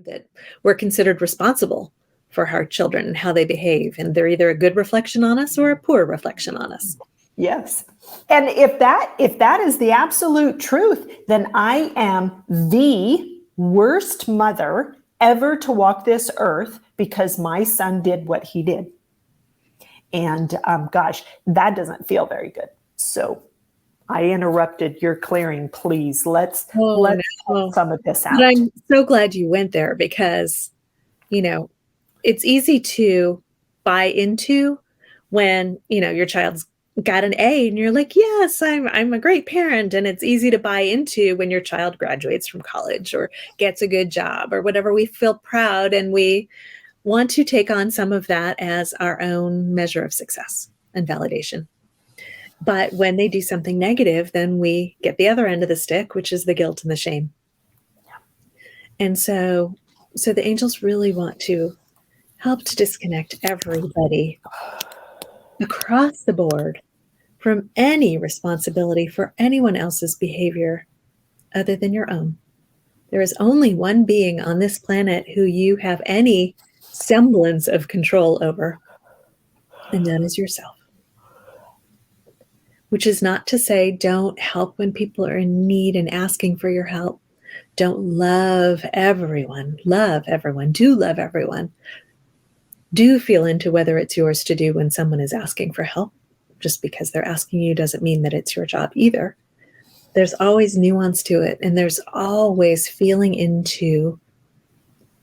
That we're considered responsible for our children and how they behave, and they're either a good reflection on us or a poor reflection on us. Yes. And if that is the absolute truth, then I am the worst mother ever to walk this earth because my son did what he did. And gosh, that doesn't feel very good. So I interrupted your clearing. Please, let's No. talk some of this out. But I'm so glad you went there because, it's easy to buy into when, your child's got an A and you're like, "Yes, I'm a great parent." And it's easy to buy into when your child graduates from college or gets a good job or whatever. We feel proud and we want to take on some of that as our own measure of success and validation. But when they do something negative, then we get the other end of the stick, which is the guilt and the shame. And so the angels really want to help to disconnect everybody across the board from any responsibility for anyone else's behavior other than your own. There is only one being on this planet who you have any semblance of control over, and that is yourself. Which is not to say don't help when people are in need and asking for your help. Don't love everyone. Love everyone. Do love everyone. Do feel into whether it's yours to do when someone is asking for help. Just because they're asking you doesn't mean that it's your job either. There's always nuance to it, and there's always feeling into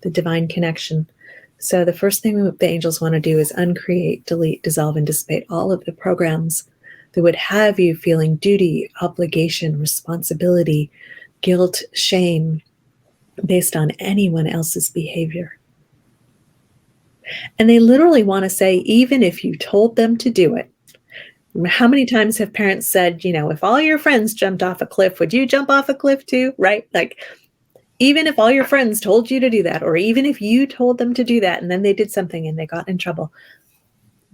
the divine connection. So the first thing the angels want to do is uncreate, delete, dissolve, and dissipate all of the programs that would have you feeling duty, obligation, responsibility, guilt, shame based on anyone else's behavior. And they literally want to say, even if you told them to do it. How many times have parents said, if all your friends jumped off a cliff, would you jump off a cliff too? Right? Like, even if all your friends told you to do that, or even if you told them to do that, and then they did something and they got in trouble,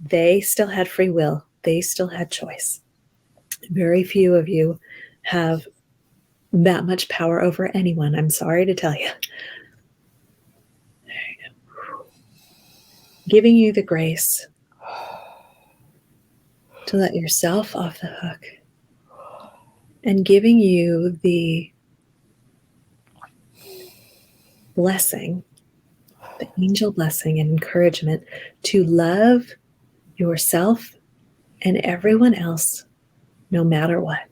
they still had free will. They still had choice. Very few of you have that much power over anyone. I'm sorry to tell you. There you go. Giving you the grace to let yourself off the hook and giving you the blessing, the angel blessing and encouragement to love yourself and everyone else no matter what.